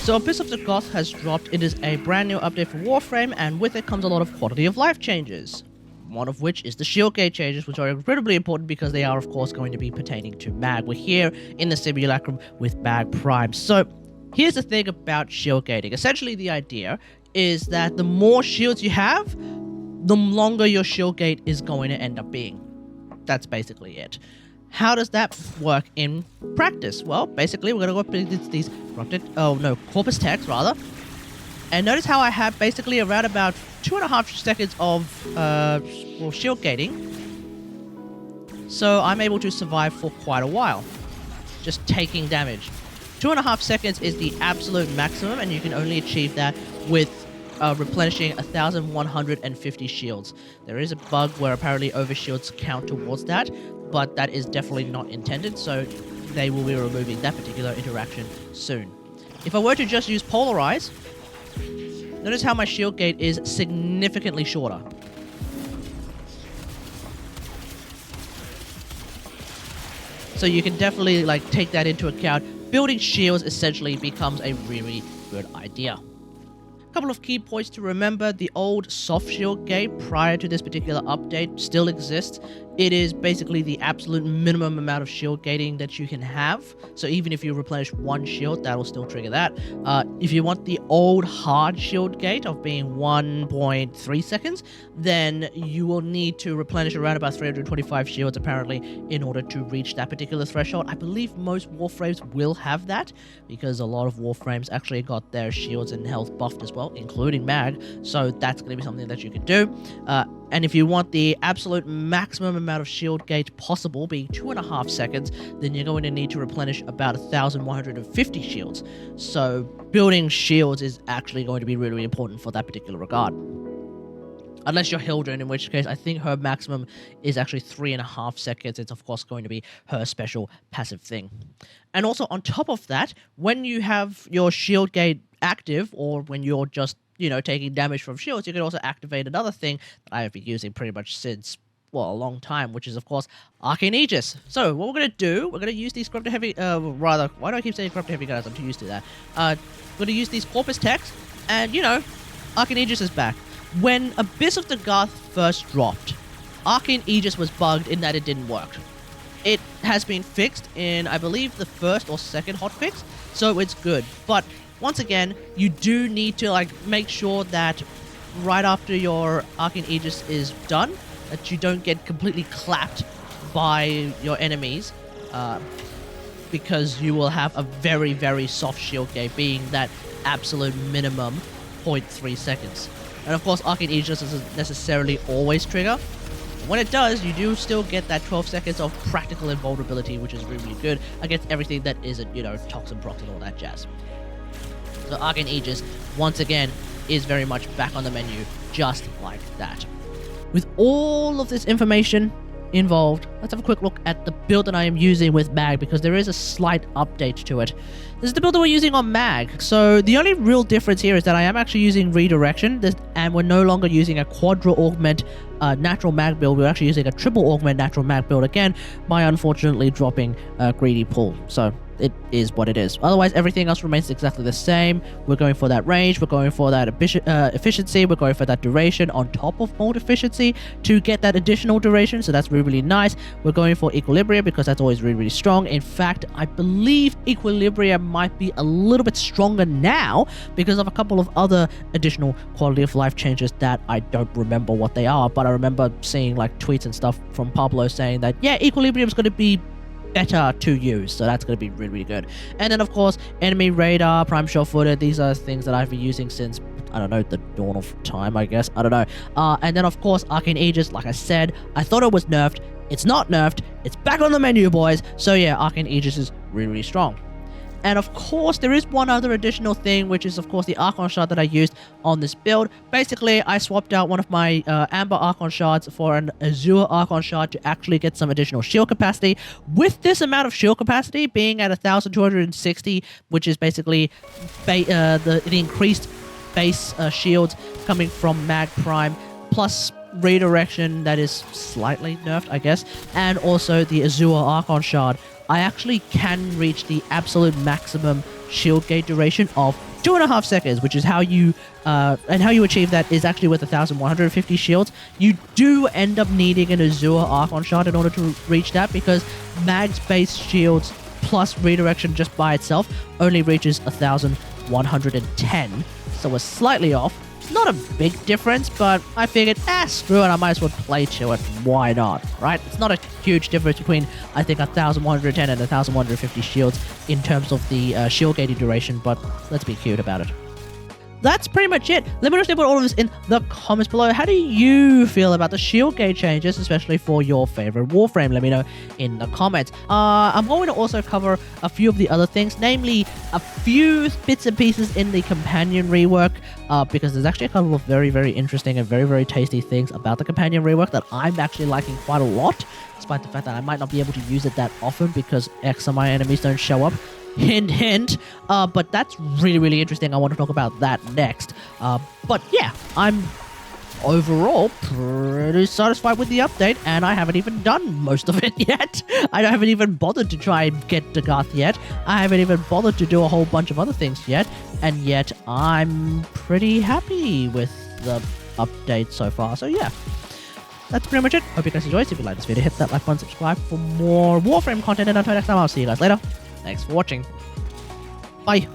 So Abyss of the Goth has dropped. It is a brand new update for Warframe, and with it comes a lot of quality of life changes. One of which is the Shield Gate changes, which are incredibly important because they are, of course, going to be pertaining to Mag. We're here in the Simulacrum with Mag Prime. So here's the thing about shield gating. Essentially, the idea is that the more shields you have, the longer your shield gate is going to end up being. That's basically it. How does that work in practice? Well, basically, we're going to go up these corpus text, rather. And notice how I have basically around about 2.5 seconds of shield gating. So I'm able to survive for quite a while, just taking damage. 2.5 seconds is the absolute maximum, and you can only achieve that with replenishing 1,150 shields. There is a bug where apparently overshields count towards that, but that is definitely not intended, so they will be removing that particular interaction soon. If I were to just use Polarize, notice how my shield gate is significantly shorter. So you can definitely take that into account. Building shields essentially becomes a really good idea. Couple of key points to remember. The old soft shield gate prior to this particular update still exists. It is basically the absolute minimum amount of shield gating that you can have. So even if you replenish one shield, that'll still trigger that. If you want the old hard shield gate of being 1.3 seconds, then you will need to replenish around about 325 shields apparently in order to reach that particular threshold. I believe most Warframes will have that because a lot of Warframes actually got their shields and health buffed as well, including Mag. So that's going to be something that you can do. And if you want the absolute maximum amount of shield gate possible, being 2.5 seconds, then you're going to need to replenish about 1,150 shields. So building shields is actually going to be really, really important for that particular regard. Unless you're Hildren, in which case I think her maximum is actually 3.5 seconds. It's of course going to be her special passive thing. And also on top of that, when you have your shield gate active, or when you're just taking damage from shields, you can also activate another thing that I have been using pretty much since, well, a long time, which is, of course, Arcane Aegis. So, what we're going to do, we're going to use these Corrupted Heavy, why do I keep saying Corrupted Heavy Gunners? I'm too used to that. We're going to use these Corpus Text, and, Arcane Aegis is back. When Abyss of the Goth first dropped, Arcane Aegis was bugged in that it didn't work. It has been fixed in, I believe, the first or second hotfix, so it's good. But once again, you do need to make sure that right after your Arcane Aegis is done, that you don't get completely clapped by your enemies, because you will have a very, very soft shield gate, being that absolute minimum 0.3 seconds. And of course, Arcane Aegis doesn't necessarily always trigger. When it does, you do still get that 12 seconds of practical invulnerability, which is really, really good against everything that isn't, toxin procs and all that jazz. So Arcane Aegis, once again, is very much back on the menu, just like that. With all of this information involved, let's have a quick look at the build that I am using with Mag, because there is a slight update to it. This is the build that we're using on Mag. So the only real difference here is that I am actually using redirection, and we're no longer using a quadra augment natural Mag build. We're actually using a triple augment natural Mag build again, by unfortunately dropping greedy pull. So it is what it is. Otherwise, everything else remains exactly the same. We're going for that range, we're going for that efficiency, we're going for that duration on top of mold efficiency to get that additional duration, so that's really, really nice. We're going for equilibrium because that's always really, really strong. In fact, I believe equilibrium might be a little bit stronger now because of a couple of other additional quality of life changes that I don't remember what they are, but I remember seeing tweets and stuff from Pablo saying that, yeah, equilibrium is going to be better to use, so that's going to be really, really good. And then, of course, enemy radar, prime shot footed. These are things that I've been using since, I don't know, the dawn of time, I guess. I don't know. And then, of course, Arcane Aegis, like I said, I thought it was nerfed. It's not nerfed. It's back on the menu, boys. So yeah, Arcane Aegis is really, really strong. And of course, there is one other additional thing, which is, of course, the Archon shard that I used on this build. Basically, I swapped out one of my Amber Archon shards for an Azure Archon shard to actually get some additional shield capacity. With this amount of shield capacity being at 1,260, which is basically the increased base shields coming from Mag Prime, plus redirection that is slightly nerfed, I guess, and also the Azure Archon shard, I actually can reach the absolute maximum shield gate duration of 2.5 seconds, which is how you achieve that is actually with 1,150 shields. You do end up needing an Azure Archon shard in order to reach that, because Mag's base shields plus redirection just by itself only reaches 1,110, so we're slightly off. Not a big difference, but I figured, screw it, I might as well play to it. Why not, right? It's not a huge difference between, I think, 1,110 and 1,150 shields in terms of the shield gating duration, but let's be cute about it. That's pretty much it. Let me know about all of this in the comments below. How do you feel about the shield gate changes, especially for your favorite Warframe? Let me know in the comments. I'm going to also cover a few of the other things, namely a few bits and pieces in the companion rework, because there's actually a couple of very, very interesting and very, very tasty things about the companion rework that I'm actually liking quite a lot, despite the fact that I might not be able to use it that often because X of my enemies don't show up. Hint, hint. But that's really, really interesting. I want to talk about that next. But yeah, I'm overall pretty satisfied with the update, and I haven't even done most of it yet. I haven't even bothered to try and get Dagath yet. I haven't even bothered to do a whole bunch of other things yet, and yet I'm pretty happy with the update so far. So yeah, that's pretty much it. Hope you guys enjoyed. If you like this video, hit that like button, subscribe for more Warframe content, and until next time, I'll see you guys later. Thanks for watching. Bye.